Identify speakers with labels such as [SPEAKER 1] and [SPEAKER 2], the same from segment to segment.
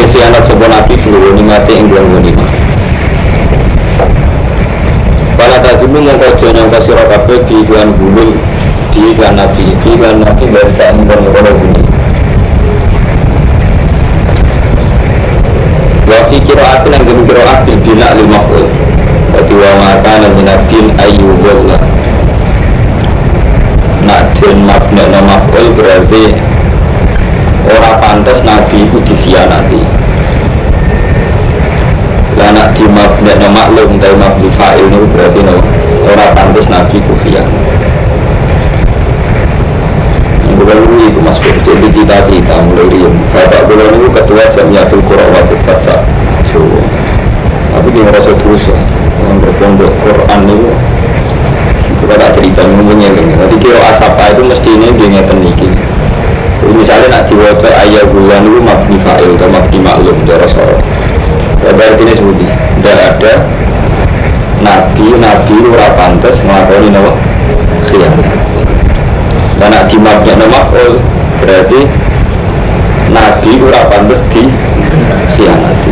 [SPEAKER 1] khianat sapa nabi fil mati ing dalam ghanimah. Para tajibu mongko aja nyangka sira kabeh di iklan bulul di iklan nabi dari sak ngono-ngono bunyi. Wa fi qira'atin ang gemi qira'at bil bina lil maf'ul. Dadi wa maka lan nabiin ayyubul. Nak den mabna maf'ul berarti ora pantas nabi itu dikhianati. Lah nak di mabna maklum dari maf'ul fa'il itu berarti ora pantas nabi itu khianat. Bukan itu mas jadi cita-cita mulai riam. Bapak bulan itu ketua Jamiatul Qur'an waktu Fatsa. Tapi dia merasa terus untuk pondok Quran itu kita tak cerita ngomongnya ini. Nanti kira asapa itu mesti ini dia ngeten iki. Misalnya nak diwaca ayat bulan itu mabni fa'il atau mabni maklum dari Rasulullah. Ya berarti ini seperti tidak ada nabi ora pantas nglakoni napa khianat. Dan nak dimabnya maf'ul berarti nabi ora pantas di khianati.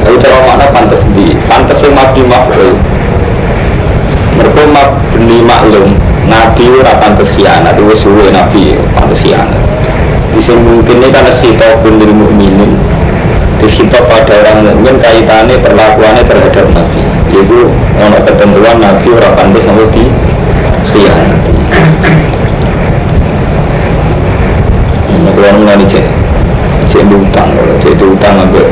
[SPEAKER 1] Lalu cara makna pantas yang mabni maf'ul. Mergo mabni maklum nabi ora pantas khianat, wis suwe nabi pantas khianat. Bisa mungkin ini karena khitabun lil mukminin. Dikhitab pada orang mukmin kaitannya perlakuannya terhadap nabi. Yaitu ono ketentuan nabi ora pantas sampai di khianati. Kalau mulai cek utang, kalau cek utang ambil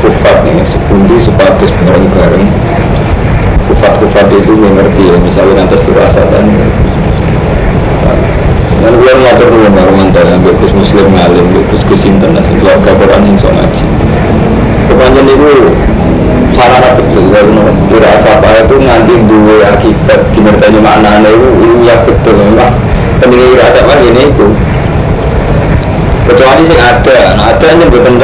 [SPEAKER 1] kufat ini sepundi sepatus bareng-bareng. Kufat itu mengerti ya, misalnya atas dirasa dan bulan ngatur dulu baru ambil kus muslim ngalim, kus kusinten nasi keluarga Quran yang so ngaji. Kepanjang itu sarana betul, kalau dirasa apa itu nanti dua akibat dimertanya maknanya itu ya betul memang pentingnya dirasa apa ini itu. Kecuali sing ada yang penting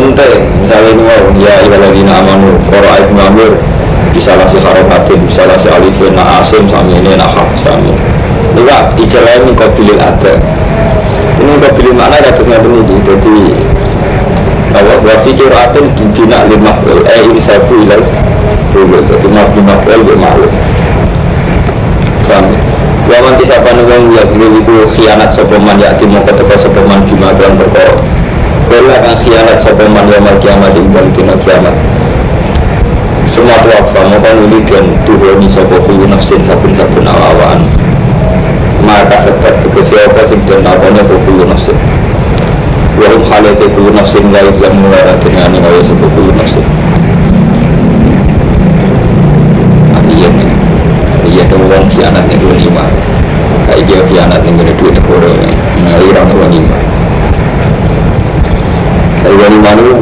[SPEAKER 1] misalnya ini ya ibaladina amanu qara'a ibn amir bisa lasih harokatin, bisa lasih alifin na asim sami ini na haf sami juga ijalah ini kobilin ada ini kobilin makna atasnya penidi jadi bahwa berpikir atin dibina lil maf'ul ini sabu ilal bulul jadi maf'ul bermaklum sami waman kisapa nunggang ya dulu itu khianat sopeman yakti mokotoko sopeman bima dan berkoro bila akan khianat sopeman yamal kiamat ingkang tina kiamat semua tuakfa mokan uligan tuhoni sopoku nafsin sabun-sabun awaan maka sebab kesiapa sing dan nakonnya pukul nafsin wahum halete pukul nafsin lain yang mengarah dengan ngaya sepukul nafsin iya temuan khianat yang dulu semua kayak dia khianat yang ada duit negara mengalir orang tua lima kayak itu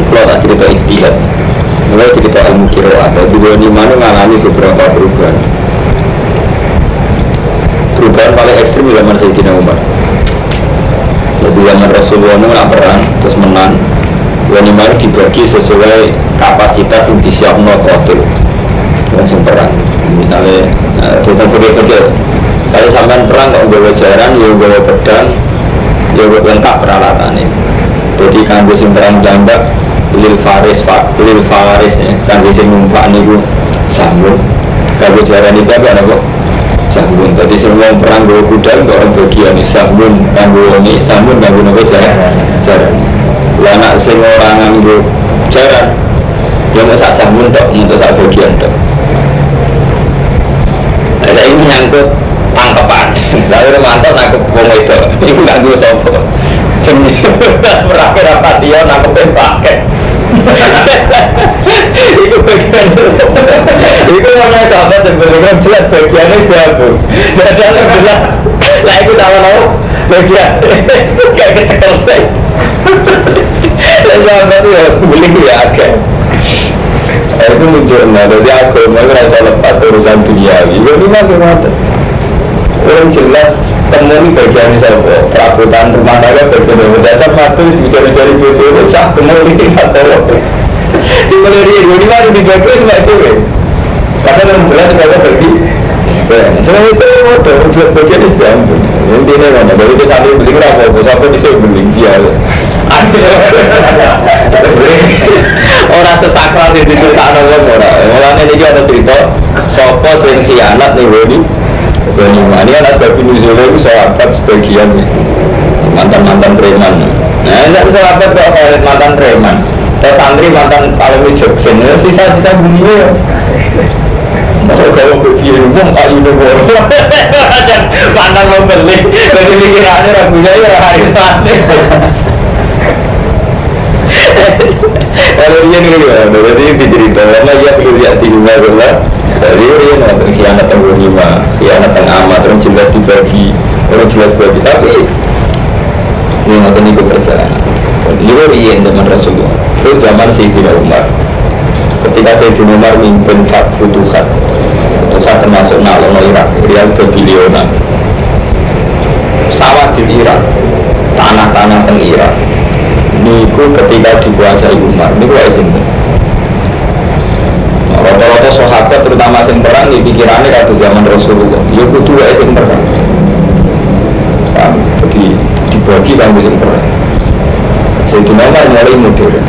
[SPEAKER 1] kalau tak cerita istihad mulai cerita ilmu kiroah dan dua lima itu mengalami beberapa perubahan paling ekstrim zaman Sayyidina Umar jadi zaman Rasulullah itu nak perang terus menang dua lima itu dibagi sesuai kapasitas yang disiapkan kotil langsung perang misalnya tentang kecil saya sampai perang kok bawa jaran ya bawa pedang ya lengkap peralatannya jadi kan musim perang jambak lil faris ya kan musim numpak niku sambung kalau jaran itu apa kok sambung jadi semua perang bawa kuda kok orang bagian ini sambung nggak jaran lah nak semua orang nganggo jaran yang tak sambung dok untuk sak bagian dok. Saya ini nyangkut tangkapan. Saya udah mantap nangkep wong itu. Ibu nggak dua sopo. Seni berakhir apa dia nangkepin pakai. Itu bagian. Itu mana sahabat sebelumnya jelas bagiannya siapa. Dan dalam jelas. Lah itu tahu bagian. Kayak kecekel saya. Dan sahabat itu harus beli ya agak. Itu menunjukkan jadi agama itu rasa lepas urusan dunia itu gimana orang jelas temui bagian siapa perabotan rumah tangga bagian dasar satu dicari-cari bodoh itu sah temui ini atau dimulai dia gimana dibagi semua itu karena yang jelas kalau pergi semua itu bagian itu intinya mana dari itu sampai beli apa sampai bisa beli dia Orang sesakral itu cerita orang. Mulanya ini ada cerita sopo sering khianat nih Boni. Boni ini kan ada penuzul itu sahabat sebagian mantan preman. Nah ini sahabat kok mantan preman. Terus santri mantan alumni Jogsen, sisa-sisa bunyinya. Masa kalau berpikir umum kayu negara mantan membeli dari pikirannya ragunya ya hari sana. Kalau dia ni kan, berarti dicerita lama dia perlu lihat di rumah rumah. Jadi dia nak khianat tenggelam, khianat amat, orang jelas dibagi, orang jelas bagi. Tapi ini nak ni perjalanan. Dia rian zaman Rasulullah. Terus zaman Sayyidina Umar. Ketika Sayyidina Umar mimpin Futuhat termasuk Nalono Irak, Riyal Babiliona, sawah di Irak, tanah-tanah teng Irak. Niku ketika dikuasai Umar, niku esin. Rata-rata sahabat terutama sing perang di pikirannya kata zaman Rasulullah. Ya kudu esin perang. Jadi dibagi kan sing perang. Sayyidina Umar nyari modern.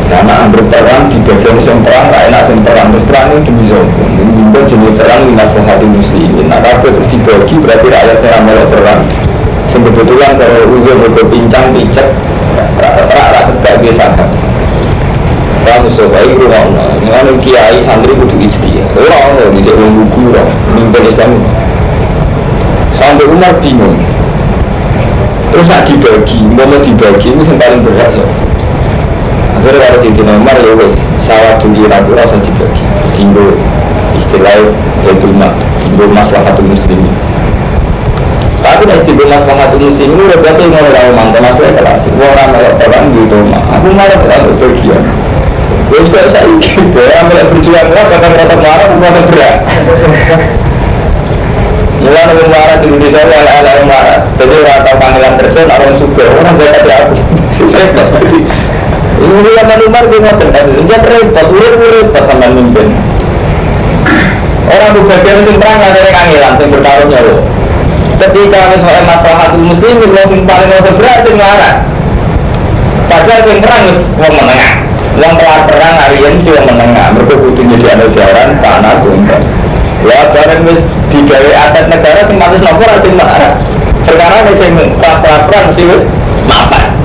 [SPEAKER 1] Karena berperang di bagian yang perang, enak yang perang terus perang itu demi sombong. Ini jenis perang di masalah muslimin. Nah kalau terus dibagi berarti rakyat yang melok perang. Sebetulnya kalau udah berpincang picek, rakyat tidak biasa kan. Kamu sebaik rumah, dengan kiai santri kudu istilah. Orang bisa membuku orang, mimpin Islam. Sampai Umar bingung. Terus nak dibagi, mau dibagi itu yang paling berat. Akhirnya kalau Sayyidina Umar ya wes sawah dunia ragu rasa dibagi timbul istilah yaitu timbul maslahatul muslimin. Tapi nek timbul maslahatul muslimin itu berarti mau orang mantap masalah kelas orang orang gitu mah aku malah tidak berbagian. Wes kalau saya gitu ya ambil berjuang lah bahkan rasa marah rasa berat. Mulai orang marah di Indonesia ala marah jadi rata panggilan kerja orang suka orang saya kata aku ini zaman Umar dia ngotot kasus dia repot, repot sama mimpin. Orang berbagian sing perang ada yang kangelan, sing bertarungnya loh. Ketika misalnya maslahatul muslimin, sing paling berat sing larang. Padahal sing perang wis wong menengah, wong kelar perang harian cuma menengah. Mereka butuhnya di ada jalan tanah tumpah. Ya barang wis digawe aset negara sing matus nopo sing marah. Perkara sing kelar perang sih wis mapan.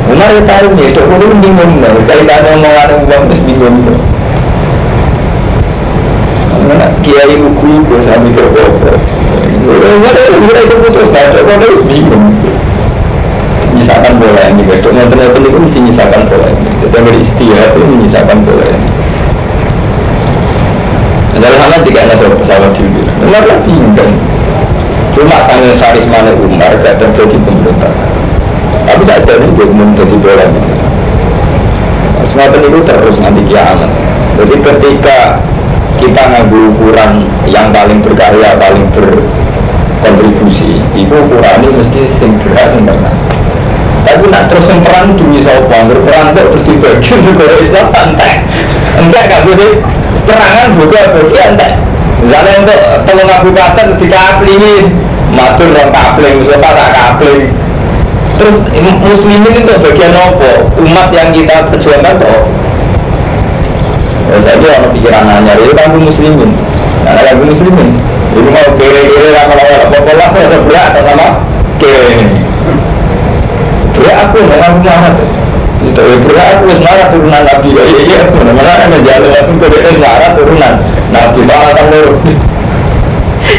[SPEAKER 1] Umar itu tahu nih, itu orang bingung dah. Sekali ada omongan uang itu bingung dah. Mana kiai buku itu sambil terbawa. Umar itu sebut terus baca, Umar itu bingung. Menyisakan bola ini, guys. Untuk nonton itu mesti menyisakan bola ini. Kita beristighfar itu menyisakan bola ini. Dalam hal tiga nasab pesawat juga. Umar lah bingung. Cuma sambil karisma Umar gak terjadi pemberontakan. Tapi saja ini belum jadi bola gitu. Semacam itu terus nanti kiamat. Jadi ketika kita ngambil ukuran yang paling berkarya, paling berkontribusi, itu ukuran ini mesti segera sempurna. Tapi nak terus perang demi sopong, berperang terus dibagi negara Islam entek gak boleh perangan juga bagi entek. Misalnya untuk tolong Abu Bakar terus dikaplingin, matur orang kapling, siapa tak kapling. Terus muslimin itu bagian apa? Umat yang kita perjuangkan kok. Saya itu ada pikiran nanya, itu kamu muslimin. Nah, kamu muslimin. Itu mau kere-kere lama-lama apa-apa rasa berat atau sama kere ini. Berat aku, memang marah tuh. Itu berat aku, marah turunan Nabi. Iya, mana ada jalan aku kode marah turunan Nabi. Malah sama lu.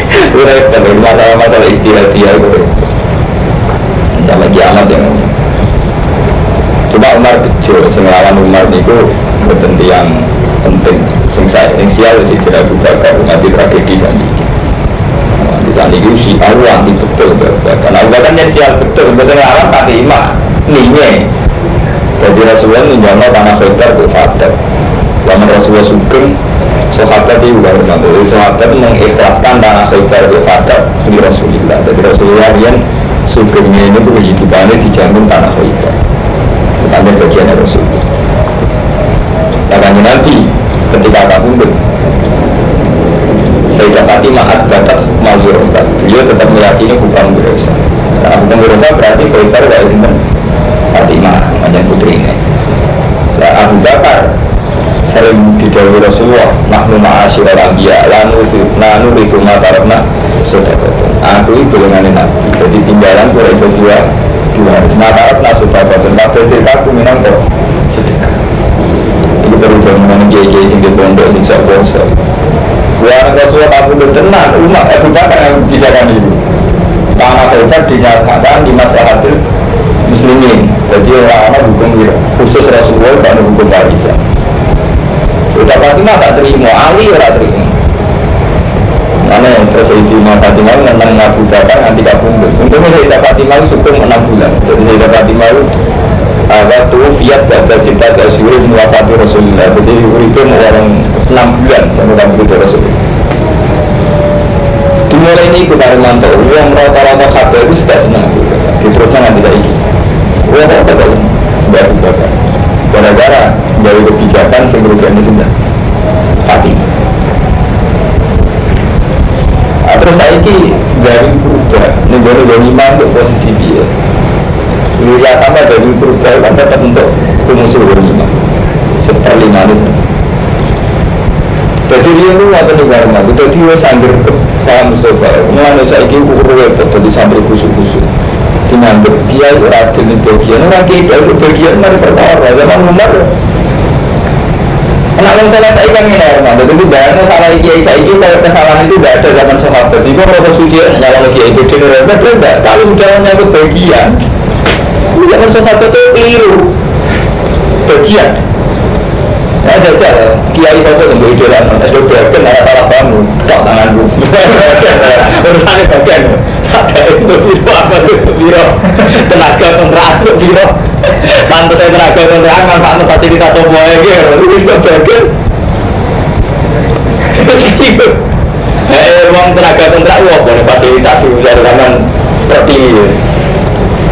[SPEAKER 1] Itu repot, masalah istilah dia itu. Sama kiamat yang coba Umar kecil, senglawan Umar itu betul yang penting. Sing sial sih tidak buka mati tragedi sandi. Di sandi itu si awal anti betul karena Umar kan yang sial betul, senglawan pakai imah ninye. Jadi Rasulullah menjamah tanah Khaybar ke Fatab. Lama Rasulullah sugeng, sahabat itu baru nanti. Sahabat mengikhlaskan tanah Khaybar ke Fatab di Rasulullah. Jadi Rasulullah yang sugengnya ini kehidupannya dijamin tanah Khaybar. Tanda bagian Rasulullah. Makanya nanti ketika kabundut Sayyidah Fatimah asbatat Mawiyah Ustaz, beliau tetap meyakini hukum Fatimah berarti Faisal gak sinten Fatimah macam putri ini. Nah, Abu Bakar sering didhawuhi Rasulullah, nahnu ma'asyiral anbiya la nurithu ma tarakna sedekah. Aku iki golongane nabi. Jadi tinggalan ora iso diwaris. Ma tarakna sedekah. Kabeh aku minangka sedekah. Itu perlu jangan kiai-kiai sing di pondok sing sak poso. Wah, Rasulullah aku tenan umat Abu Bakar yang bijakan itu. Karena Faisal dinyatakan di maslahatil muslimin. Jadi orang-orang hukum khusus Rasulullah dan hukum Faisal. Sudah Fatimah tak terima, Ali tak terima. Mana yang terus itu Fatimah menentang Abu Bakar nanti tak kumpul. Untungnya Sayyidah Fatimah itu syukur 6 bulan. Jadi Sayyidah Fatimah itu agak tuh fiat pada sifat asyuri muwafati Rasulullah. Jadi itu orang 6 bulan sampai kamu itu Rasulullah. Dimulai ini kita mantau, yang rata-rata kabar itu sudah senang. Diterusnya nanti saya ini. Wah, apa tak? Baru Bakar. Gara-gara dari kebijakan sebelumnya ini sudah Fatimah. Terus saya ini dari berubah, negara iman untuk posisi dia. Wilayah tambah dari berubah kan tetap untuk musuh iman. Seperti manut. Jadi dia itu ada negara maju. Jadi dia sambil paham sebab mengenai saya ini ukur jadi sambil kusuk-kusuk. Dianggap dia itu adil di bagian. Orang kita itu bagian mari perkara. Zaman Umar. Kenapa salah saya kan ini normal. Jadi bayangnya salah kiai saya ini kesalahan itu tidak ada zaman sahabat. Jika proses suci hanya kalau kiai itu tidak. Kalau udaranya itu bagian. Zaman sahabat itu keliru. Bagian. Nah, jajal, kiai siapa yang beridolan, itu bagian, ada salah bangun, tak tanganku. Urusannya bagian, ada itu biro apa itu biro, tenaga kontraan itu biro. Pantas saya tenaga kontraan, manfaat fasilitas semuanya gitu, itu bagian. Uang tenaga kontrak, wah boleh fasilitas dari zaman tertinggi.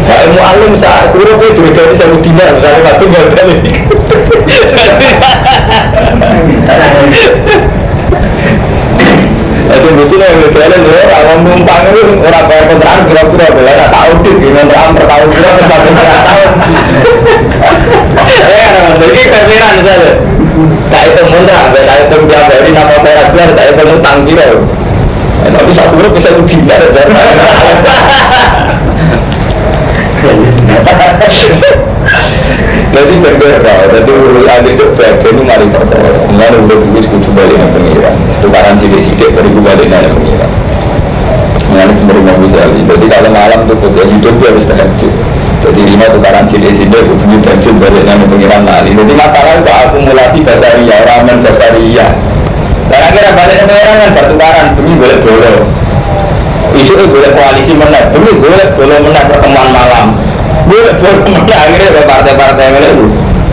[SPEAKER 1] Nah, ilmu alim saya suruh itu dari saya dinar, misalnya batu modal ini. Sebetulnya yang berjalan orang numpang itu orang bayar kontrakan kira-kira boleh tak tahu deh kontrakan per tahun kira sampai berapa tahun. Jadi kepikiran misalnya, tak itu kontrak, tak itu tiap hari nama bayar jelas, tak itu utang kira. Tapi satu grup bisa dinar. Jadi berbeda, jadi urusan itu bagian itu mari perkara. Mari udah buku kudu balik dengan pengiran. Tukaran sidik-sidik dari balik dengan pengiran. Mari menerima busali. Jadi kalau malam tuh foto hidup dia harus tahajud. Jadi lima tukaran sidik-sidik kudu tahajud balik dengan pengiran lali. Jadi masalah itu akumulasi basaria, ramen basaria. Dan akhirnya balik pengiran kan bertukaran demi boleh boleh. Isu itu boleh koalisi menang, demi boleh menang pertemuan malam. Boleh menang akhirnya ada partai-partai yang itu.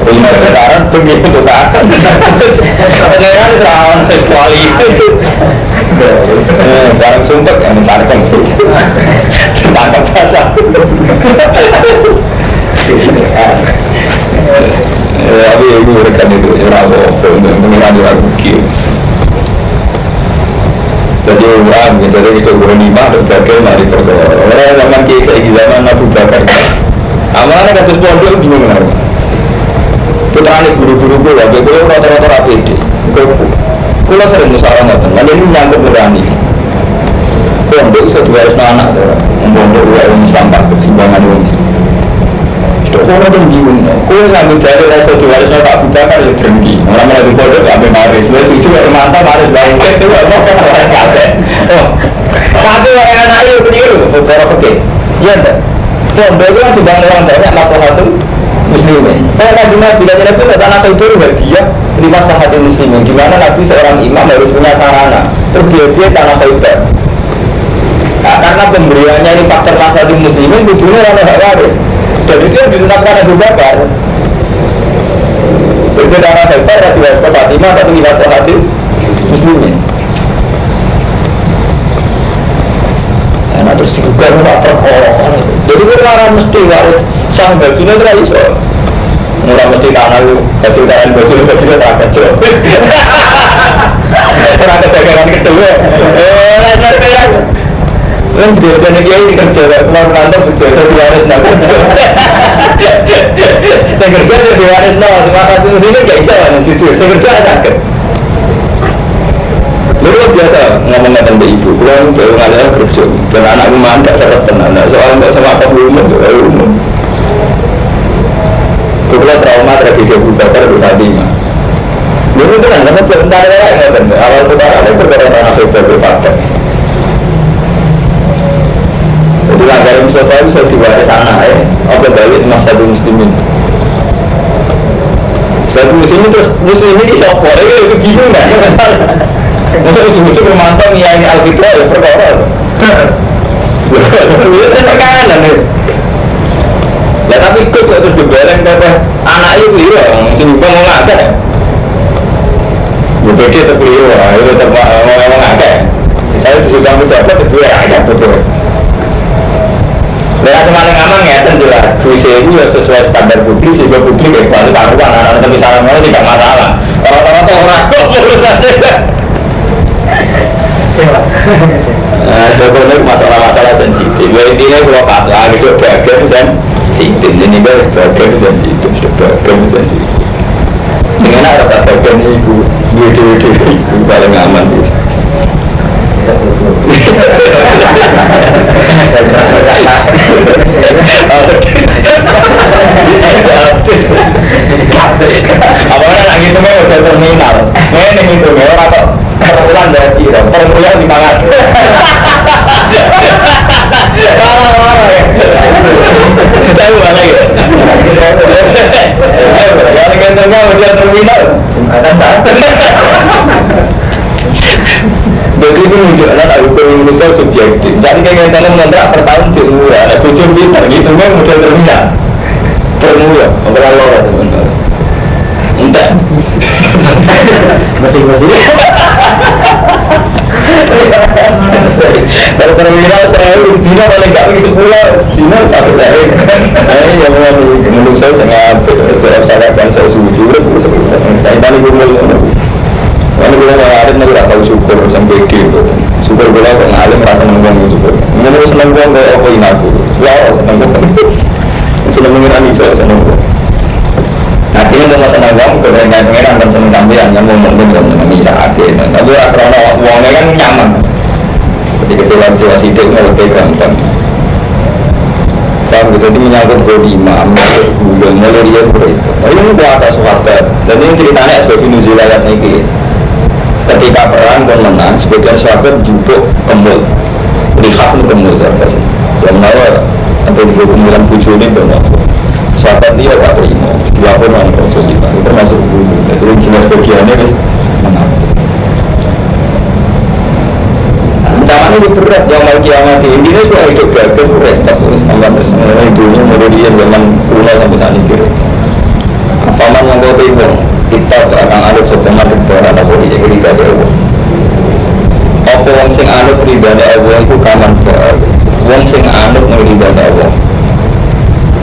[SPEAKER 1] Ini pertukaran demi pertukaran. Pengiran serawan koalisi. Barang sumpah yang misalkan tangkap basah. Tapi itu rekan itu rawa pengiran juga rugi. Jadi orang, jadi itu berimah dan bagian dari perkara. Orang zaman kisah zaman Abu Bakar. Amalannya kasus pondok bingung lah. Putrane guru-guru gue, gue rata-rata rapi deh. Kalau sering musyawarah ngoten, mana ini menyangkut nurani. Pondok itu dua harus anak tuh, pondok dua orang Islam takut, simpangan orang Islam. Kalau orang bingung, kalau ngambil dari rasa dua harus tak Abu Bakar itu terenggi. Orang mana di pondok ngambil maris, boleh cucu dari mantap maris bangkit itu apa orang kafe. Tapi orang anak itu keliru, foto oke, iya tak? Pondok itu kan sudah orang banyak masalah itu. Muslimin. Kalau Nabi tidak pun tanah itu dia di masalah muslimin. Di mana Nabi seorang imam harus punya sarana. Terus dia tanah itu. Nah, karena pemberiannya ini faktor masalah muslimin, tujuannya orang hak waris. Jadi dia ditetapkan Abu Bakar. Berbeda tanah itu ada dua Fatimah tapi di masalah muslimin. Nah, terus juga nggak terkolong. Jadi orang mesti waris sang bajunya terlalu iso. Orang mesti tanah lu hasil tanah bajunya tak kecil. Orang kedagangan kedua. Kan betul-betul ini kerja, keluar kantor betul, saya diwaris nak kerja. Saya kerja saya diwaris no, semua kasus ini nggak bisa kan, jujur. Saya kerja sakit. Lalu biasa ngomong tentang ibu, pulang baru ngalir kerja, dan anakku mandek sangat tenang. Soalnya nggak sama apa belum, umum. Kebetulan trauma tragedi Abu Bakar Fatimah. Dulu itu kan, karena sebentar ada awal perkara ada perkara anak Abu Bakar. Jadi langgar Mustafa itu bisa diwaris anak apa balik masyarakat muslimin. Satu muslimin terus muslimin di sopor itu bingung kan? Maksudnya ujung-ujung memantau ini Al-Qibla ya perkara. Itu tekanan nih. Ya tapi ikut terus dibereng kata anaknya keliru, mesti nyumbang mau ngakak. Berbeda itu keliru, itu tetap mau ngakak. Saya disumbang pejabat itu ya agak betul. Nah, semakin aman ya, jelas. Duise itu ya sesuai standar publik, sehingga publik ya kalau taruhan anak-anak tapi saran mau tidak masalah. Orang-orang tuh orang kok urusannya. Sebetulnya masalah-masalah sensitif. Ya intinya kalau kata gitu bagian sensitif, ini harus bagian sensitif, bagian sensitif. Dengan ada bagian ibu, video-video ibu paling aman terus. Apalagi lagi itu memang udah terminal. Ini itu memang apa? Perempuan dari perempuan di mangat. Tahu mana ya? Yang gantengnya udah terminal. Jadi itu menunjukkan hukum Indonesia subjektif. Jadi kayak kita ngontrak per tahun cuma ada 7 pintar gitu kan model terminal. Permula, orang lor sebenarnya. Entah. Masing-masing. Kalau terminal saya Cina paling nggak pergi 10, Cina satu saya. Ini yang menurut saya sangat saya kan saya setuju. Saya tadi ngomong. Kalau kita ngalim nggak tahu syukur sampai gitu. Syukur kita kok ngalim merasa seneng gitu. Menurut seneng gue kayak apa ini aku. Ya seneng gue. Seneng mengira nih saya seneng gue. Nah ini untuk seneng gue kepengen akan seneng sampean yang mau mungkin seneng saat ini. Tapi karena uangnya kan nyaman. Jadi kecewa sidik ngerti gampang. Kan jadi menyangkut godima, belum mulai dia begitu. Ini buat atas waktu. Dan ini ceritanya sebagai nuzul ayat ini. Ketika perang dan menang, sebagian sahabat duduk kemul, rihaf itu kemul apa sih? Yang menawar atau dihukum dalam tujuh ini benar. Sahabat dia tak terima, dilaporkan oleh Rasulullah. Itu termasuk dulu. Jadi jelas bagiannya bis menang. Ancamannya itu berat, yang mau kiamat ini juga hidup gagal berat. Terus tambah bersama hidupnya mulai dia zaman kuno sampai saat ini. Faman yang kau timbang kita akan ada sokongan itu ada boleh jadi tidak ada Allah. Apa wong sing anut ridane Allah iku kaman wong sing anut ridane Allah.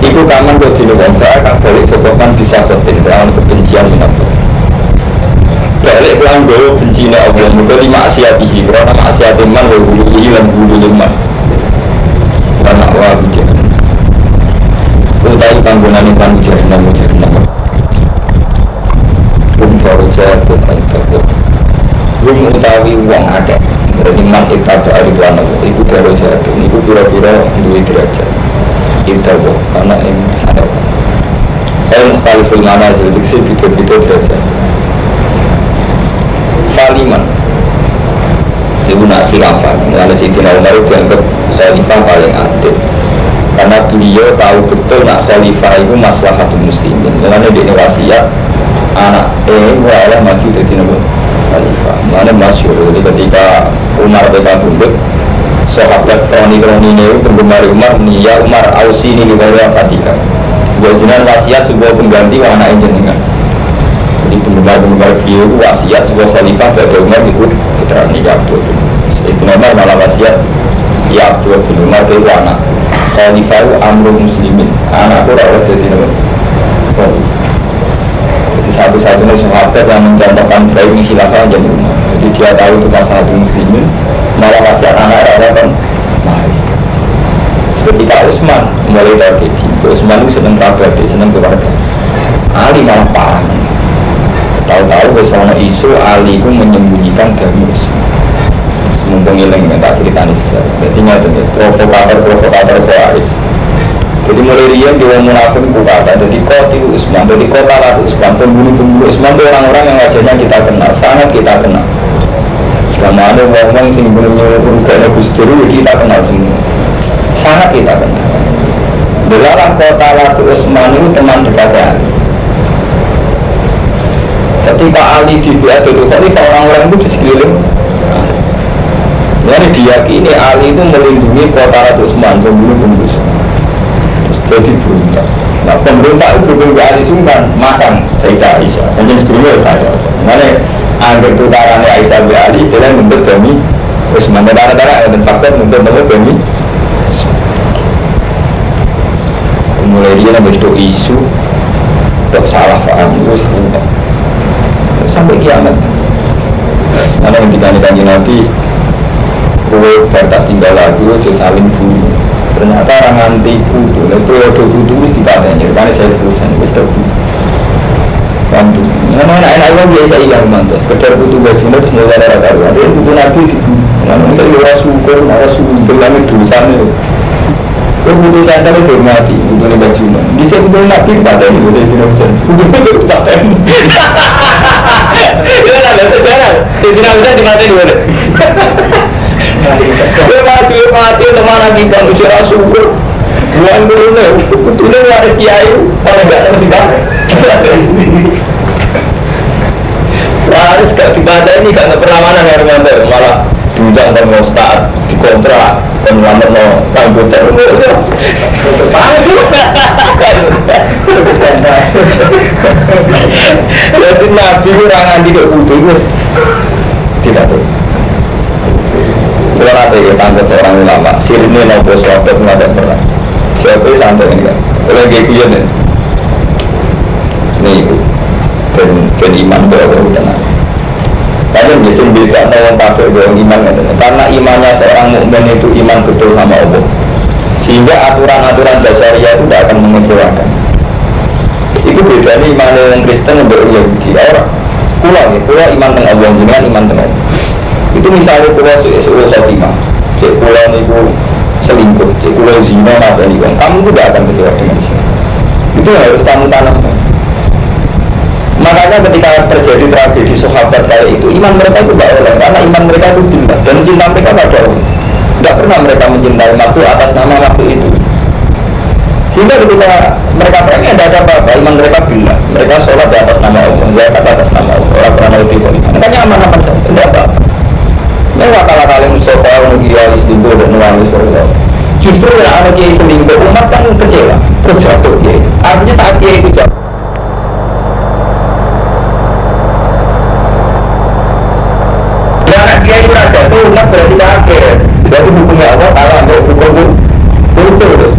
[SPEAKER 1] Iku kaman kok dino wong akan balik sokongan bisa kote dalam kebencian minatu. Balik lan go bencine Allah muga lima asyatihi karena maksiat iman wa bulu lan bulu iman. Karena Allah bijan. Utai panggonan iman bijan baru jatuh kaitku belum utawi uang ada dari man ibadah dari Tuhan Allah itu baru jatuh itu pura-pura duit derajat itu karena ini sadar kalau mukhtaliful mana sedikit sih beda-beda derajat Faliman itu nak khilafah karena Sayyidina Umar dianggap khalifah paling adil karena beliau tahu betul nak khalifah itu maslahatul muslimin karena dia wasiat anak mulai maju jadi nabi khalifah. Mana masyhur ketika Umar beka bundut, sahabat kroni-kroni ini penggemar Umar, Nia Umar Ausi ini juga ada satika. Wajinan wasiat sebuah pengganti anak jenengan. Jadi penggemar beliau wasiat sebuah khalifah pada Umar itu putra Nia Abdul. Itu Umar malah wasiat ya Abdul bin Umar itu anak khalifah itu amrul muslimin. Anakku rawat jadi nabi. Satu-satunya sahabat yang mencontohkan baik ini khilafah aja. Jadi dia tahu itu masalah muslimin malah wasiat anak kan mulai tragedi. Utsman itu seneng pribadi, seneng keluarga. Ali malah parah. Tahu-tahu bersama isu Ali itu menyembunyikan dari Utsman. Mumpung hilang tak ceritanya sejarah. Jadi nyata provokator Khawarij. Jadi mulai dia orang munafik buka kata. Jadi kota Utsman, jadi kota Ratu Utsman, pembunuh Utsman itu orang-orang yang wajahnya kita kenal, sangat kita kenal. Selama ada orang-orang yang bunuh Gus Dur kita kenal semua, sangat kita kenal. Dalam kota Ratu Utsman itu teman dekatnya. Ketika Ali dibuat itu, ketika orang-orang itu di sekeliling, jadi diyakini Ali itu melindungi kota Ratu Utsman, pembunuh jadi berontak. Nah pemberontak itu berbeda Ali Sungkan masang Sayyidah Aisyah. Mungkin sebelumnya saya. Mana angker tukarannya Aisyah bin Ali istilahnya untuk demi Utsman. Darah-darah dan faktor untuk demi. Mulai dia nambah isu, tak salah paham itu sampai kiamat. Karena ketika Kanjeng Nabi, kue bertak tinggal lagi, kue saling bunuh. Ternyata orang anti kudu, itu ada kudu mesti dipatahnya, karena saya perusahaan, mesti terbunuh. Bantu. Enak-enak orang biasa ilang mantas, sekedar kudu baju terus mulai rata-rata. Ada yang kudu Nabi dibunuh. Namun saya orang syukur, orang syukur berlami dosanya. Kau kudu cantal itu mati, kudu ni baju. Di saya kudu Nabi dipatahnya, saya bilang kudu dipatahnya. Itu ada sejarah, saya tidak bisa dipatahnya. Mati teman lagi kan usia syukur bulan dulu betul waris kiai kalau enggak ada tidak waris gak dibaca ini karena perlawanan yang remanda malah diundang dan mau start dikontrak dan melamar mau komputer palsu jadi Nabi orang anti ke kudu tidak tuh. Kalau nanti ya tangkap seorang ulama, sirine nopo suatu menghadap perang. Siapa yang santai ini kan? Kalau kayak gitu nih, nih dan iman berapa udah nanti. Tapi biasanya beda orang kafir dengan iman karena imannya seorang mukmin itu iman betul sama Allah, sehingga aturan-aturan dasariah itu tidak akan mengecewakan. Itu bedanya iman dengan Kristen dan Yahudi. Orang pulau iman dengan Allah, jangan iman dengan Allah. Itu misalnya pulau sudah khotimah, cek pulau itu selingkuh, cek pulau zina atau ini, kamu tidak akan kecewa dengan Islam. Itu harus kamu tanamkan. Makanya ketika terjadi tragedi sahabat kayak itu, iman mereka itu tidak oleh, karena iman mereka itu billah dan cinta mereka pada Allah. Tidak pernah mereka mencintai makhluk atas nama makhluk itu. Sehingga ketika mereka pengen tidak ada apa-apa, iman mereka billah. Mereka sholat di atas nama Allah, zakat atas nama Allah, orang pernah itu. Makanya aman-aman saja, tidak apa-apa. Mereka kala-kala Mustafa, Mugia, Istimbo, dan Nuwanis justru yang anak kiai selingkuh, umat kan kecewa, terus jatuh dia itu. Artinya saat kiai itu jatuh. Dan anak kiai itu jatuh, umat berarti akhir. Jadi hukumnya Allah, kalau anda hukum pun terus.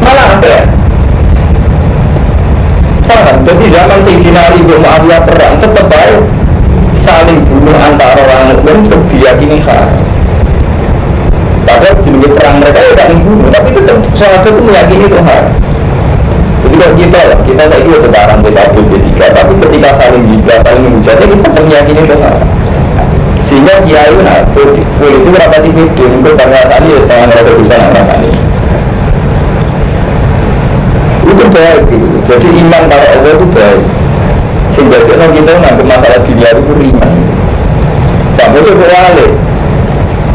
[SPEAKER 1] Malah ada. Paham? Jadi zaman Sayyidina Ali bin Muawiyah perang tetap baik. Saling bunuh antara orang mukmin itu diyakini haram. Padahal jenis perang mereka ya saling bunuh, tapi tetap sahabat itu meyakini itu haram. Jadi kalau kita saya juga pecaran PKB B3, tapi ketika saling juga saling menghujatnya kita tetap meyakini itu haram. Sehingga kiai itu berapa tipe dia untuk bangsa tadi ya setengah mereka bisa rasanya. Itu baik gitu. Jadi iman pada Allah itu baik. Sehingga kita menganggap masalah dunia itu ringan. Tak betul berwale.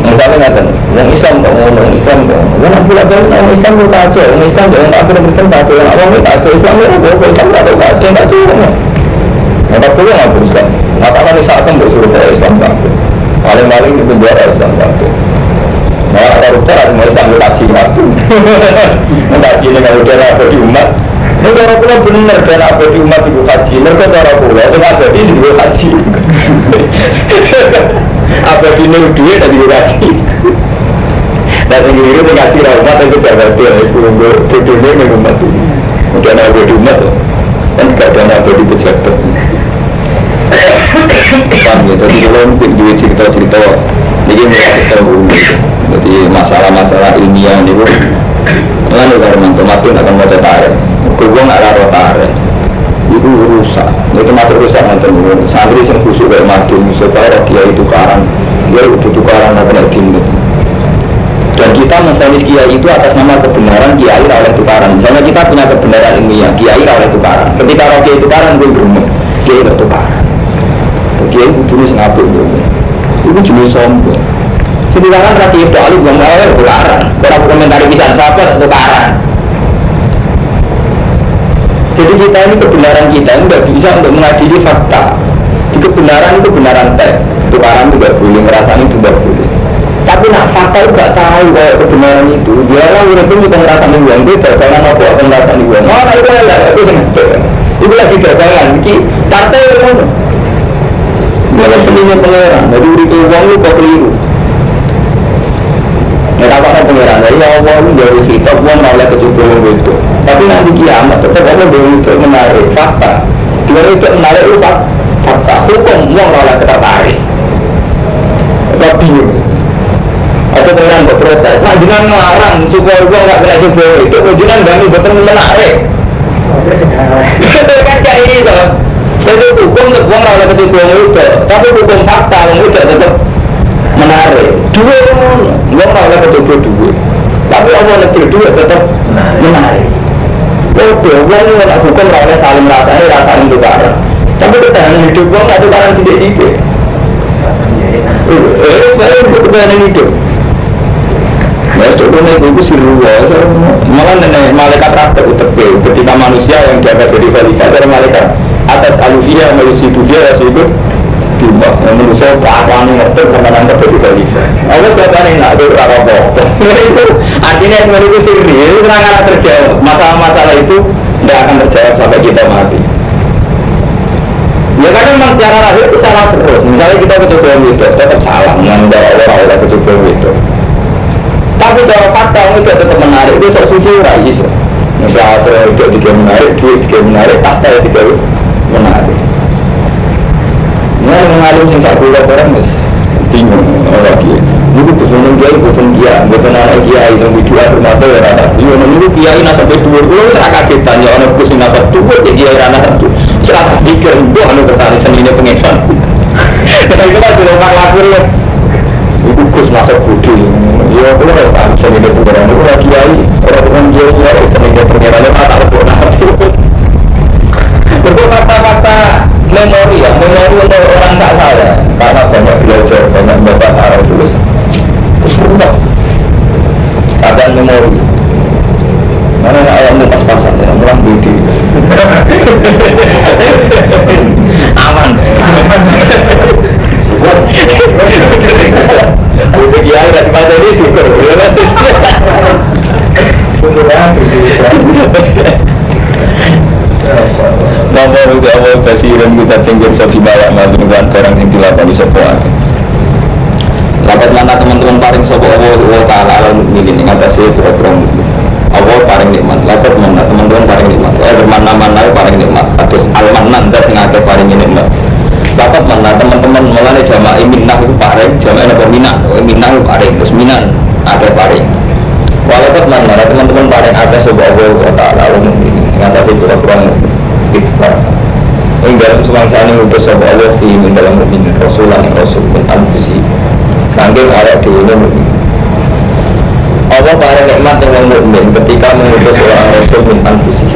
[SPEAKER 1] Misalnya ngatakan, orang Islam tak mau, orang Islam tak mau. Orang pula-pula orang Islam itu kacau, orang Islam tak mau, orang Kristen kacau, orang awam itu kacau, Islam itu boleh, Islam tak ada kacau. Maka pula nggak berusaha. Maka kan misalkan bersuruh ke Islam kacau. Paling-paling di penjara Islam kacau. Nah, koruptor ada Islam itu kaji kacau. Mengkaji ini kalau dia ada di umat. Mereka pula benar dan apa di umat itu haji. Mereka cara pula sengaja di sini haji. Apa di nol duit tadi haji. Dan yang ini itu haji rahmat itu jaga dia. Itu untuk dunia yang umat ini. Mungkin apa di umat kan tidak ada apa di pejabat. Jadi kalau dua cerita-cerita ini kita tahu. Jadi masalah-masalah ilmiah ini Lalu kalau mati akan mau tarik, gue nggak laro tarik, itu rusak. Itu masuk rusak nanti santri yang khusus kayak mati, misalnya kiai tukaran, dia itu tukaran apa lagi ini. Dan kita memfonis kiai itu atas nama kebenaran kiai oleh tukaran. Misalnya kita punya kebenaran ilmiah, kiai oleh tukaran. Ketika kiai tukaran gue berumur, kiai oleh tukaran. Kiai itu jenis ngapuk itu jenis sombong. Tukaran berarti itu alih buang awal tukaran. Kalau komentari bisa sahabat tukaran. Jadi kita ini kebenaran kita ini tidak bisa untuk mengadili fakta. Di kebenaran itu kebenaran teks. Tukaran juga boleh, merasani juga boleh. Tapi nak fakta itu tidak tahu kalau kebenaran itu. Dia lah udah punya merasani uang itu jangan apa merasani uang. Mana itu ada itu sengaja. Itu lagi gagangan. Ini partai itu. Malah seninya pangeran. Jadi itu uang itu kok keliru. Ya tak apa pengiran dari Allah itu dari kitab uang oleh kecukupan itu. Tapi nanti kiamat tetap ada dari itu menarik fakta. Dari itu menarik itu fakta hukum uang oleh tertarik. Tapi atau pengiran berprotes. Nah jangan ngelarang supaya uang nggak kena juga itu. Jangan kami betul menarik. Kan kayak ini soal. Jadi hukum tetap uang oleh kecukupan itu. Tapi hukum fakta itu tetap menarik. Dua nggak oleh kedua dua, tapi Allah negeri dua tetap menarik. Oke, Allah ini nak hukum oleh saling rasa itu karena. Tapi ketahanan hidup Allah nggak tukaran sidik-sidik. Saya ketahanan hidup. Ya contohnya itu siruah, malah nenek malaikat rakyat utek ketika manusia yang dianggap jadi validator malaikat atas alufia melusi dunia itu cuma manusia keakuan ngerti kemenangan kebetulan Allah jawabnya nak itu apa-apa itu artinya sebenarnya itu sirri itu akan terjawab masalah-masalah itu tidak akan terjawab sampai kita mati ya karena memang secara lahir itu salah terus misalnya kita kecukupan itu tetap salah mengenai orang-orang kecukupan itu tapi kalau fakta itu tetap menarik itu sok suci raih misalnya saya itu menarik duit menarik tahta itu menarik. Nah, mengalami sing sak kula barang wis bingung ora kiye. Niku boten kiai, boten kiai, boten anak kiai nang video mate ora ta. Yo niku kiai nasabe dhuwur kula ora kagetan yo ana sing nasab dhuwur kiai ora nasab. Ora pikir mbok anu kesane senine pengesan. Tapi kita dulu mak lapor ya. Iku kus nasab budi. Yo kula ora ta senine pengesan ora kiai, ora bukan kiai ora senine pengesan ora ta kok nasab. Itu kata-kata memori ya, memori untuk orang tak saya karena banyak belajar, banyak baca arah tulis terus berubah keadaan memori mana ayammu pas-pasan ya, orang budi aman itu dia udah dibaca ini syukur Nama itu awal basiran kita cenggir sobi mayak madrukan barang yang dilakukan di sebuah lapat mana teman-teman paling sopo Allah ta'ala al-mu'minin yang atasnya program Allah paling nikmat lapat mana teman-teman paling nikmat mana-mana paling nikmat atau al-manan dan yang paling nikmat lapat mana teman-teman mulai jamaah minah itu paling jamaah apa minah minah itu paling terus minan ada paling walaupun mana teman-teman paling ada sopo Allah ta'ala al-mu'minin yang atasnya program ikhlas. Yang dalam semangsa ini untuk sebuah Allah fi min dalam mukminin Rasulullah yang Rasul min anfusi. Sambil arah di ini mukmin. Allah para nikmat yang mukmin ketika mengutus seorang Rasul min anfusi.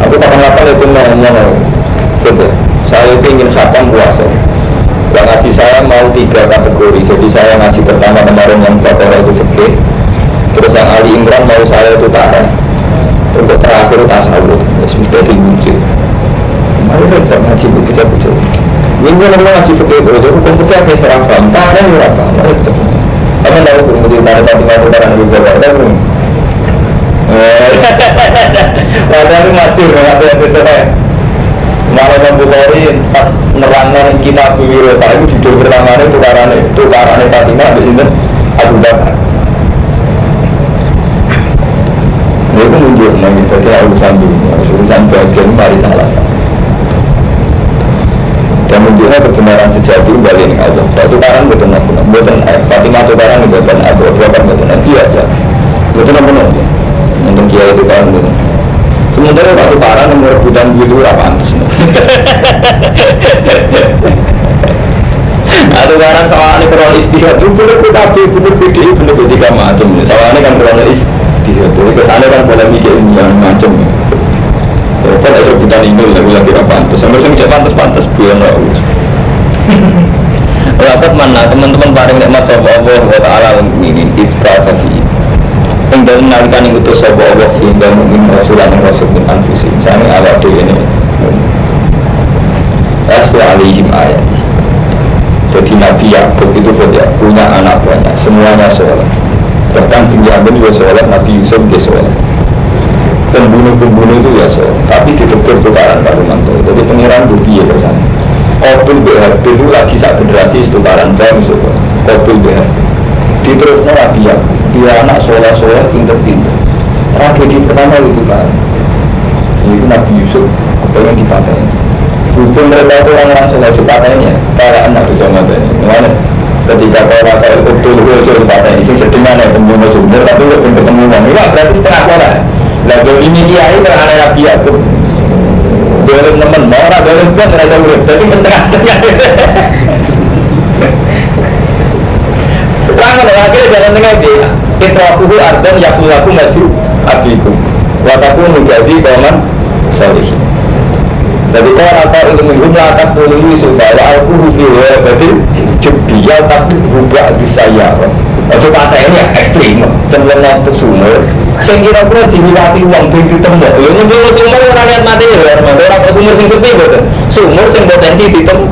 [SPEAKER 1] Aku kapan-kapan itu ngomong, gitu. Saya ingin khatam puasa. Yang ngaji saya mau 3 kategori. Jadi saya ngaji pertama kemarin yang Baqarah itu fikih. Terus yang Ali Imran mau saya itu tarah. Untuk terakhir tasawuf, sudah diwujud. Mari kita ngaji begitu betul. Ini kalau ngaji begitu, jadi hukum kita kayak serafam, tak ada yang apa. Mari kita. Apa tahu hukum di mana tadi mau barang di bawah ada pun. Padahal masih berapa yang besar. Malah Bukhari pas nerangkan kitab Wiro saya itu judul pertama itu tukaran Fatimah di sini Abu Bakar. Itu muncul lagi terkait urusan dunia, urusan bagian mari salah. Dan munculnya kebenaran sejati balik dengan Allah. Suatu barang betul Fatimah itu barang betul Abu Bakar betul rebutan gitu apa antus. Atau barang soalnya krono istihad itu bener PKB, bener PDI, bener PDI macam. Soalnya kan krono istihad itu kesannya kan boleh mikir yang macam. Kalau ada rebutan ini lagi apa antus. Sampai sing pantas biar nggak urus. Rapat mana teman-teman paling nikmat sapa Allah wa ta'ala ini istifsafi. Tinggal menarikan yang utus sapa Allah hingga mungkin rasulan yang rasul min anfusi. Sami awak dhewe ini. Asli alaihim ayat. Jadi Nabi Yakub itu punya anak banyak, semuanya sholat. Bahkan Binyamin juga sholat, Nabi Yusuf juga sholat. Pembunuh-pembunuh itu ya sholat, tapi ditegur tukaran Pak Rumanto. Jadi pengiran bukti ya bersama. Kobil BHB itu lagi saat generasi tukaran baru sholat. Kobil BHB diterusnya Nabi Yakub, dia anak sholat-sholat pinter-pinter. Tragedi pertama itu kan, itu Nabi Yusuf kepengen dipakai. Hukum mereka itu orang sholat dipatainya, kayak anak di zaman ini. Gimana? Ketika orang kayak betul itu dipakai, isi sedihnya nih temu sumber, tapi belum ketemu mana? Ini berarti setengah orang. Lalu ini dia ini karena Nabi Yakub. Dalam teman, mau orang dalam pun merasa urut, tapi setengah-setengah. Terang akhirnya jalan tengah dia. Fitrakuhu ardan yakulaku maju abikum. Wataku menjadi kauman salihin. Jadi kalau rata untuk menghubungkan akan pulih supaya aku hubungi betul jebiyal tapi hubungan di saya. Ojo kata ini ekstrim, cenderung untuk sumur. Saya kira-kira dihilati uang begitu temu. Ya mungkin sumur orang lihat mati ya, orang sumur sing sepi betul. Sumur sing potensi ditemu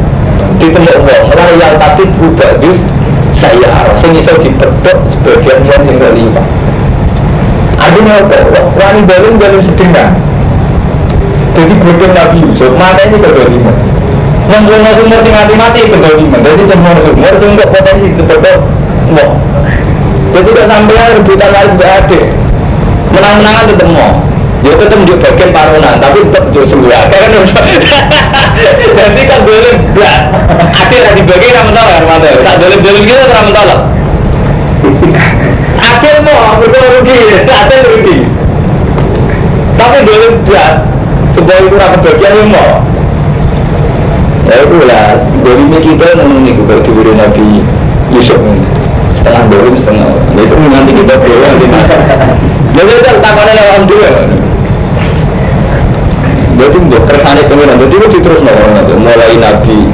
[SPEAKER 1] uang. Orang yang tadi hubungan di saya. Sing iso dipedok sebagian uang sing berlimpah. Artinya apa? Wani balung sedengah. Jadi berikut Nabi Yusuf, mata ini kedoliman. Yang sumur sing mati kedoliman. Jadi semua sumur sing untuk potensi dipedok uang. Jadi tak sampai rebutan lari berade. Menang-menangan tetap mau. Dia tetap di bagian parunan, tapi tetap di sebelah. Karena jadi kan boleh belas. Akhir di bagian ramen tolak, ramen. Saat boleh kita ramen tolak. Akhir mau rugi, akhir rugi. Tapi boleh belas. Sebuah itu ramen bagian yang mau. Ya itulah. Jadi ini kita menunggu kalau diberi Nabi Yusuf ini. Setengah boleh, setengah. Itu nanti kita boleh di mana. Jadi itu takannya lawan dua. Jadi untuk kersane pengiran, jadi itu terus mulai Nabi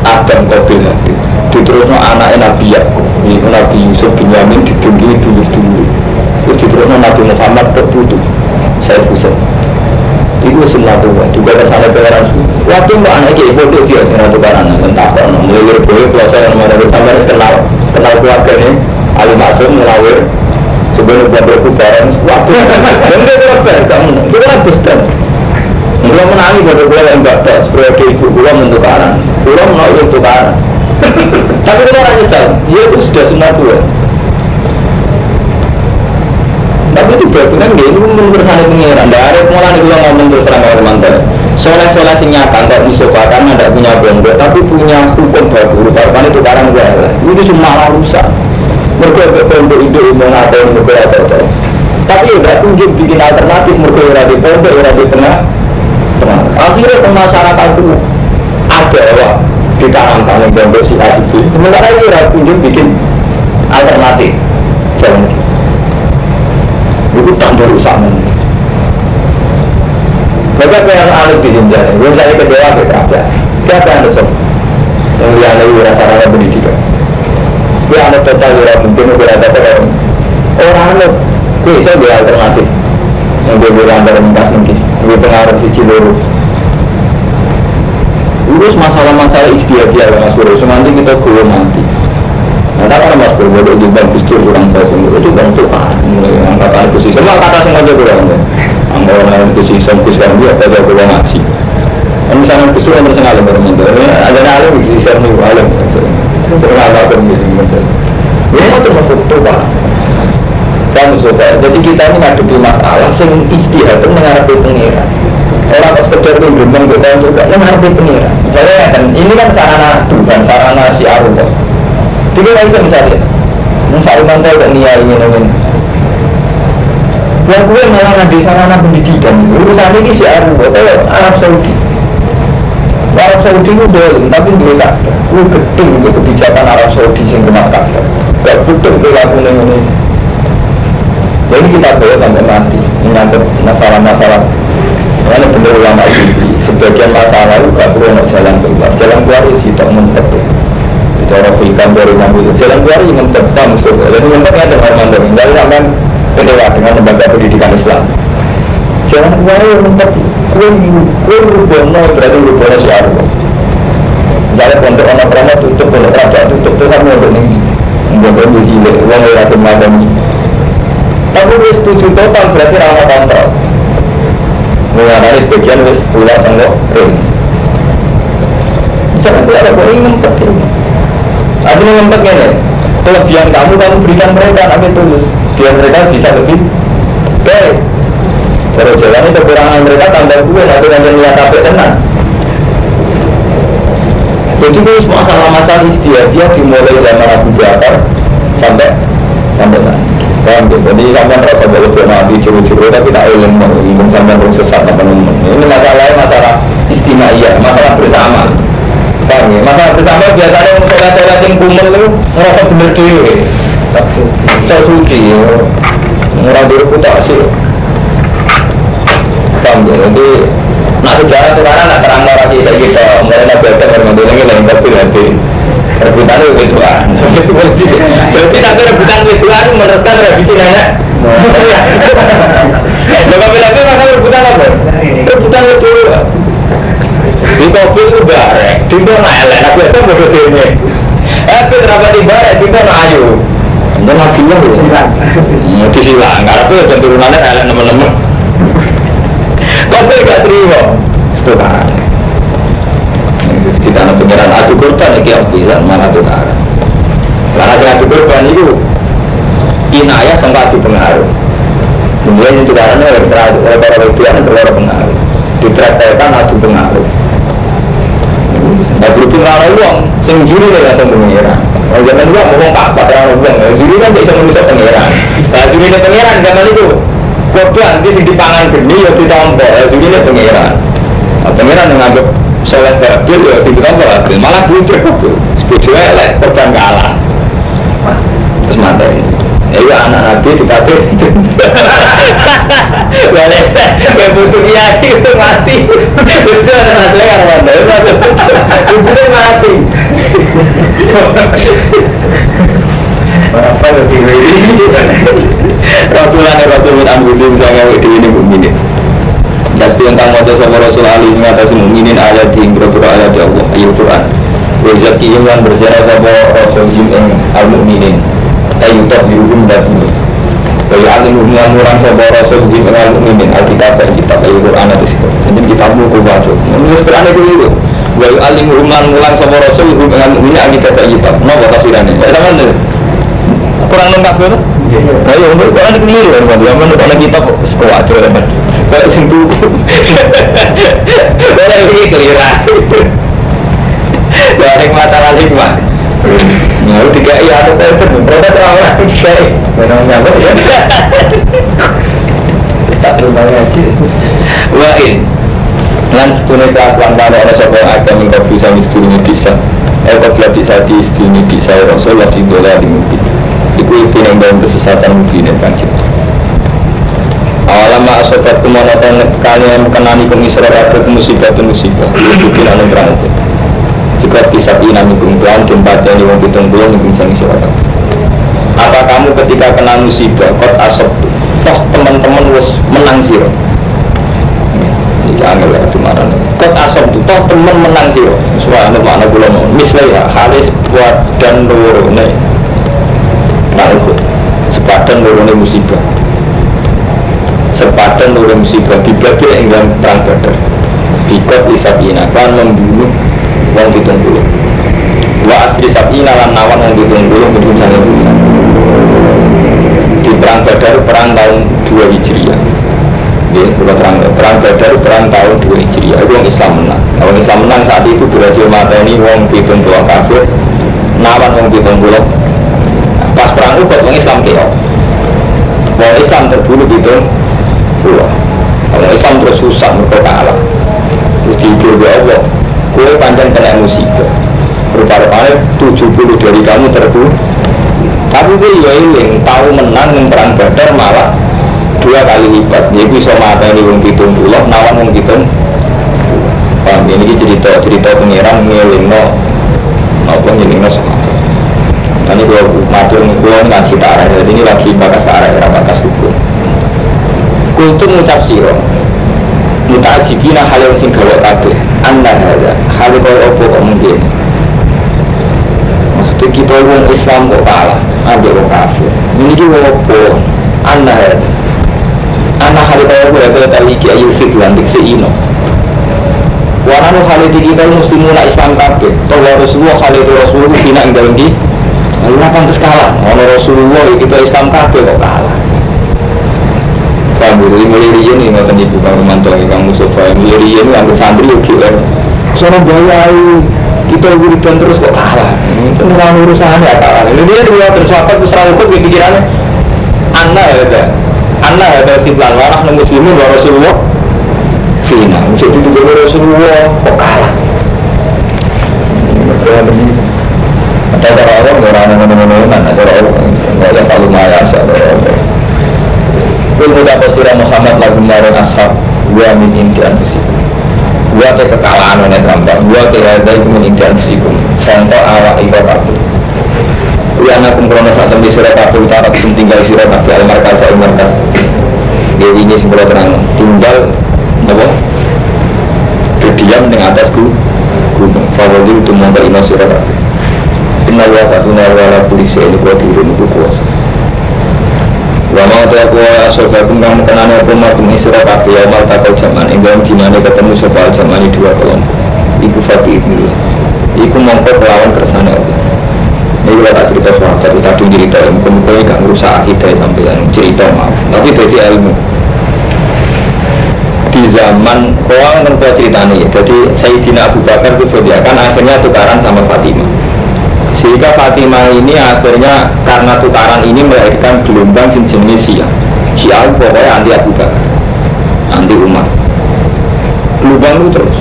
[SPEAKER 1] Adam Qabil Nabi, diterusno anaknya Nabi Yakub, ini Nabi Yusuf Binyamin ditunggu dulu, terus diterusno Nabi Muhammad terputus, saya pusat. Itu semua Tuhan, juga kersane pengiran. Waktu mbak anaknya ibu itu dia senang tukaran, entah apa, mulai berboleh puasa yang mana sampai kenal keluarganya, Ali Masum melawir. Sebelum berbuat barang, waktu dan dia berbuat kamu, kita kan besar. Kita menangi pada bulan yang batas, sebagai ibu pulau mentukaran, pulau menolak tukaran. Tapi kita orang nyesal, dia itu sudah sunat tua. Tapi itu berarti kan dia itu mempersani pengiran. Dari mulai itu yang ngomong terus terang orang mantel. Soleh-soleh sing nyata, tidak musuh karena tidak punya benda, tapi punya hukum baru. Karena itu tukaran gak. Ini semua rusak. Mereka pondok ide mengatur mereka atau tapi udah tunjuk bikin alternatif mereka ada di pondok ada di tengah. Akhirnya masyarakat itu ada di tangan pondok si ACB. Sementara itu udah tunjuk bikin alternatif. Jangan itu tak berusaha. Mereka yang alih di sini, belum saya kecewa berapa? Siapa yang besok? Yang lain rasa-rasa pendidikan. Dia ada total orang mungkin berada pada orang itu bisa dia alternatif yang dia bilang antara mengkas mengkis lebih pengaruh si Ciluru urus masalah-masalah istiadat Mas Guru semanti kita belum nanti nanti kalau Mas Guru bodoh di bank bistur kurang tahu semua itu bank tuh mulai angkatan kursi semua kata semua aja kurang angkatan kursi sampai sekarang dia pada kurang aksi misalnya bistur yang tersengal ada alim di sana alim sering ada permisi macam ini termasuk toba kan sobat jadi kita ini ngadepi masalah sing ijtihad itu mengharapi pengira orang pas sekedar itu gerbang kita juga mengharapi pengira misalnya kan ini kan sarana Tuhan sarana si Allah tiga bisa misalnya misalnya mantai dan niat ingin Yang gue malah ngadi sarana pendidikan. Urusan ini si Arab Saudi. Arab Saudi itu boleh, tapi dia tak. Gue gedeng ke kebijakan Arab Saudi yang rumah kakek. Gak butuh perilaku ini. Jadi kita bawa sampai mati menyangkut masalah-masalah. Ini benar ulama ini. Sebagian masalah itu gak perlu jalan keluar. Jalan keluar itu tak mentep. Bicara ikan dari mampu. Jalan keluar ini mentep tak musuh. Jadi mentepnya dengan mandor. Jadi sampai kedua dengan lembaga pendidikan Islam. Jalan keluar itu mentep. Kue rubah berarti rubah si Arab. Misalnya pondok anak perama tutup, pondok raja tutup. Terus sama untuk ini. Membuat baju cilik. Uang yakin madam. Tapi wis 7 total berarti ramah kontrol. Mengenai sebagian wis pulang sama ring. Jangan ada boleh ngempet ini. Artinya ngempet ini. Kelebihan kamu berikan mereka, tapi tulus. Biar mereka bisa lebih baik. Kalau jalan itu kekurangan mereka tambah gue, nanti nanti niat capek tenang. Jadi ini masalah-masalah istiadat dia dimulai zaman Abu Bakar sampai sana. Paham gitu? Jadi sampai rasa boleh nabi curu-curu tapi tak ilmu sampai orang sesat apa-apa. Ini masalahnya masalah istimewa, masalah bersama. Paham ya? Masalah bersama biasanya masalah-masalah yang kumel itu ngerasa bener dewe. Suci ya. Ngerasa bereputasi. Paham ya? Jadi nak sejarah itu karena nak terang orang kita gitu. Mulai nabi ada bermantul lagi lain tapi nanti. Rebutan itu betulan. Berarti nanti rebutan betulan meneruskan revisi nenek. Tapi masa rebutan apa? Rebutan betulan. Di kopi itu barek, tiba ngelak. Aku itu bodoh ini. Tapi terdapat di barek, tiba ayu. Ini lakinya disilang. Disilang. Karena aku itu turunannya ngelak teman-teman. Kopi gak terima. Setukan. Kita nak pengiran adu korban ini yang bisa mana tukar. Karena saya adu korban itu inayah sampai adu pengaruh. Kemudian itu tukarannya oleh para wajiban terlalu pengaruh. Ditraktirkan adu pengaruh. Nah berhubung rara uang, sing juri dia langsung pengiran. Kalau zaman uang ngomong apa rara uang, juri kan bisa menulis pengiran. Nah juri ini pengiran zaman itu korban di sini pangan geni ya ditompok. Juri ini pengiran. Pengiran menganggap soalnya berhasil ya sih kita berhasil malah bujuk sebujuknya elek korban kalah terus mati iya anak nabi dikatakan boleh butuh kiai itu mati bujuk anak nabi kan bujuknya mati apa lebih Rasulullah Ambusi misalnya di ini begini. Jadi yang kamu ada sama Rasul Ali mengatasi mukminin ayat di beberapa ayat di Allah ayat Quran. Wajib iman bersama sama Rasul yang al mukminin ayat dihukum dan ini. Bagi ahli hubungan orang sama Rasul yang al mukminin Alkitab ayat Quran itu sih. Jadi kita buku baca. Menulis Quran itu. Bagi ahli hubungan orang sama Rasul yang al mukminin Alkitab ayat. Mau tafsirannya? Saya sama nih. Kurang lengkap betul? Nah, ya untuk Quran itu keliru kan? Yang menurut orang kita sekolah aja kan? Kalau sing tuku, boleh ini keliran. Dari mata lagi mah, mau tiga iya ada itu berapa terawat tiga, memang nyamuk ya. Satu banyak sih. Lain, lan setunai kelakuan pada orang seorang agama yang bisa misteri bisa, kalau bisa di istri bisa Rasulullah didola di mungkin. Itu yang dalam kesesatan mungkin yang kancing. Awalama asobat kemonatan kalian mengenani pengisra rakyat musibah mungkin anu berangkat jika kisah ini amikum Tuhan jempatnya di wong pitung bulan yang bisa ngisiwakan. Apa kamu ketika kena musibah kot asop toh teman-teman wis menang siro ini angel ya itu marah kot asop toh teman menang siro suara makna gula mau misalnya halis buat dan loro nih nah itu sepadan loro nih musibah sepadan oleh musibah dibagi enggak perang Badar ikut isabina kan membunuh wong 70 wa asri sabina lan nawan wong 70 menurut saya di perang Badar perang tahun 2 Hijriah ya perang Badar perang tahun 2 Hijriah itu orang Islam menang orang Islam menang saat itu berhasil mateni wong 70 kafir nawan wong 70 pas perang Uhud orang Islam keok Wong Islam terbunuh itu pulau. Kalau Islam terus susah mereka kalah. Terus dihidur ya Allah. Kue panjang kena musibah. Rupa-rupanya 70 dari kamu terbunuh. Tapi dia ya iling tahu menang yang perang Badar malah 2 kali lipat. Dia bisa mata ini wong pitung pulau, nawan wong pitung. Paham? Ini cerita pengiran ngiling no, apa ngiling no sama. Nanti kalau matur pulau ngaji arah. Jadi ini lagi bakas arah era bakas hukum. Kultum ngucap siro, mutajibina hal yang sing gawe kabeh. Anda ada hal kaya apa kok mungkin. Maksudnya kita orang Islam kok kalah, ada orang kafir. Ini juga apa? Anda ada. Anak hal kaya apa ya tadi ki ayu fikran dikseino. Waranu hal kita muslimuna Islam kabeh. Tawa Rasulullah hal itu Rasulullah bina ing dalem di. Allah pantes kalah. Ono Rasulullah kita Islam kabeh kok kalah. Paham itu, mulai ini ngoten ibu Kang Romanto, Kang Mustafa, mulai ini ambil santri yuk kira sono bayai, kita wiridan terus kok kalah itu orang urusan ya kalah ini dia dua bersahabat, berserah hukum pikirannya Anna ada fitlan warah muslimin wa Rasulullah fina, jadi itu Rasulullah kok kalah ada orang ada orang tak lumayan Kul muda posira Muhammad lagu marun ashab Wa min intian fisikum Wa ke kekalahan oleh tambah Wa ke hadai min intian fisikum Contoh awak iba kabul Wa anakum krono saat tembi surah kabul Cara tinggal surah kabul al-markas al-markas Dewi ini sebelah terang Tinggal apa? Berdiam dengan atas gunung Fawadi itu mengkaino surah kabul Inna wa fatuna wa la polisi ini kuatirun itu kuasa Wama ta'aku wa asobakum kamu kenana kumakum isra kabe yamal takau jaman Enggang dinane ketemu soal jaman dua kelompok Iku fati ibnillah Iku mongko kelawan kersane Allah Ini kalau tak cerita soal tadi cerita Mungkin gak ngerusak akidah sampai cerita maaf Tapi jadi ilmu Di zaman Koang tentu ceritanya Jadi Sayyidina Abu Bakar itu kan akhirnya tukaran sama Fatimah Sehingga Fatimah ini akhirnya karena tukaran ini melahirkan gelombang jenis Syiah pokoknya anti Abu Bakar, anti Umar. Gelombang itu terus.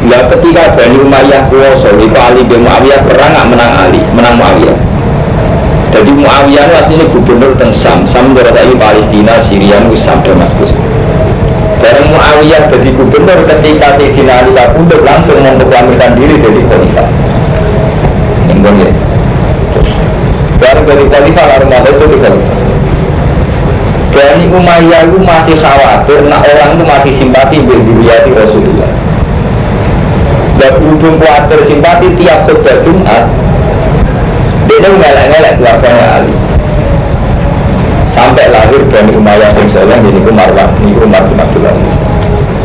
[SPEAKER 1] Nah ketika Bani Umayyah kuasa, itu Ali bin Muawiyah perang nggak menang Ali, menang Muawiyah. Jadi Muawiyah itu aslinya gubernur teng Sam berasal Palestina, Syria, Sam, Damaskus. Bareng Muawiyah jadi gubernur ketika Sayyidina Ali kabundut langsung memproklamirkan diri jadi khalifah. Ya. Baru dari khalifah lalu mata itu di khalifah. Bani Umayyah itu masih khawatir, nak orang itu masih simpati berdiriati Rasulullah. Dan berhubung khawatir simpati tiap khutbah Jumat, dia ngelak-ngelak keluarganya Ali. Sampai lahir Bani Umayyah sing soleh, ini Marwan, ini Umar bin Abdul Aziz.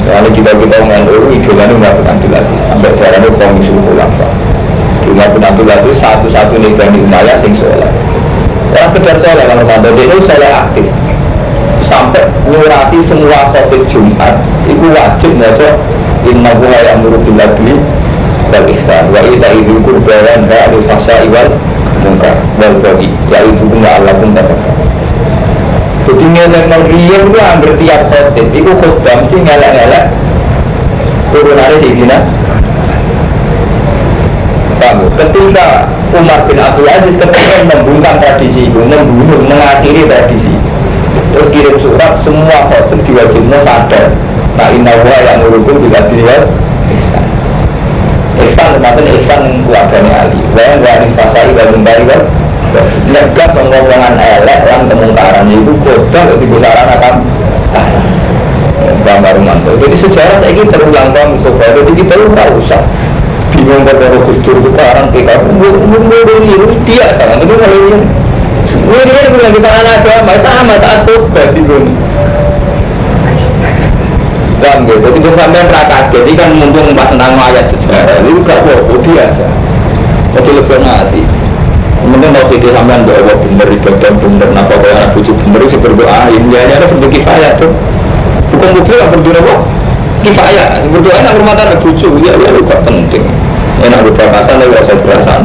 [SPEAKER 1] Soalnya kita mengenai idolanya Umar bin Abdul Aziz, sampai darahnya Komisi Ulama. Umar bin Abdul Aziz satu-satunya Bani Umayyah sing soleh. Orang sekedar soleh kalau Ramadan dia itu soleh aktif. Sampai nyurati semua khotib Jumat itu wajib maca inna huwa ya'muru bil adli wal ihsan wa ita'i dzil qurba wa yanha 'anil fahsya'i wal munkar wal baghi ya'idukum la'allakum tadhakkarun. Jadi ngelak riyen itu hampir tiap khotib itu khutbah mesti ngelak-ngelak turunane Sayyidina. Ketika Umar bin Abdul Aziz kepengen membungkam tradisi itu, mengakhiri tradisi, terus kirim surat semua khotib diwajibnya sadar. Nah inna huwa yang ngurukum bila dilihat ihsan. Ihsan termasuk ihsan keluarganya Ali. Yang gak difasai dan mengkari kan legas ngomongan elek yang kemungkaran itu kodoh di besaran akan gambar mantul. Jadi sejarah saya ini terulang tahun Mustafa. Jadi kita tidak usah bingung pada Gusdur tukaran PKB ini biasa kan itu kalau ini bilang kita anak agama sama saat tobat itu kan gitu. Jadi sampai terakat jadi kan mumpung membahas tentang ayat sejarah itu gak apa biasa jadi lebih mati mungkin mau kita sampai doa bener ibadah bener apa kalau anak bujuk bener sih berdoa ini ada bentuk kifayah tuh bukan mobil gak berdoa apa kifayah berdoa enak rumah tangga bujuk ya itu gak penting enak berpapasan lagi rasa perasaan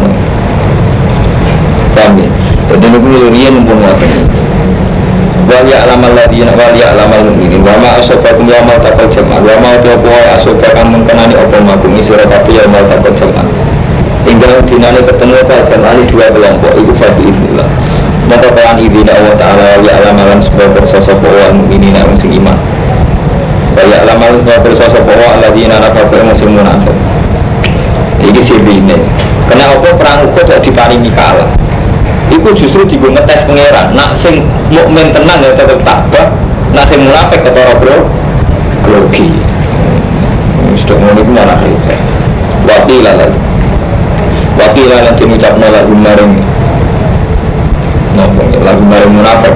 [SPEAKER 1] paham ya? Jadi ini punya mumpung waktu ini wali alamal ladina wali alamal mu'minin wa ma asobakum yaumal taqal jam'an wa ma tiapa asobakam mengkenani apa makum isira tapi yaumal taqal jam'an tinggal dinane ketemu jam'an dua kelompok itu fadli idznillah maka pelan idina Allah Ta'ala wali alamalan sebuah bersosok wal mu'minin yang sing iman wali alamalan sebuah bersosok wal ladina nafaku yang sing munafik ini sirine kenapa perang Uhud tidak diparingi kalah itu justru digo ngetes pangeran nak sing mukmin tenang ya tetap tabah nak sing munafik ketara bro grogi sudah ngono iku malah repot wakilah lan diucapno lagu maring nopo lagu maring munafik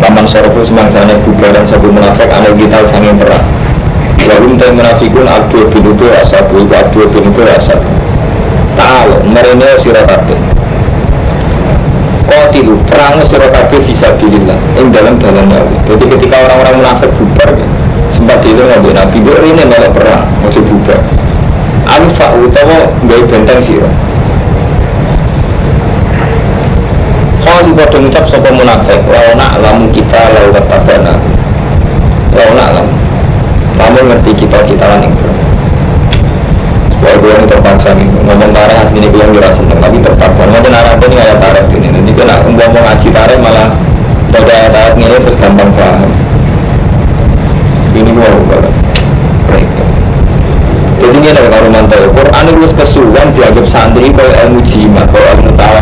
[SPEAKER 1] laman sorofu semangsane bubaran sabu munafik ana kita sange perang lalu te munafikun abdul bin utu asabu abdul bin utu asabu ta'ala merene sira kabeh qatilu perang sira kabeh fisabilillah ing dalam Allah. Jadi ketika orang-orang munafik bubar kan sempat itu ngombe Nabi ini malah perang maksud bubar alfa utawa gawe benteng sira kalau pada ngucap sapa munafik launa lamun kita lau katabana launa lamun ngerti kita lan ing bahwa gue yang terpaksa nih ngomong tareh aslinya gue yang dirasa seneng tapi terpaksa ngomong tareh ini kayak tareh ini nanti gue nak ngomong ngaji tareh malah udah tareh ini terus gampang paham ini gue mau jadi ini ada kalau mantau Quran itu kesuwan dianggap santri kalau ilmu jimat kalau ilmu tawa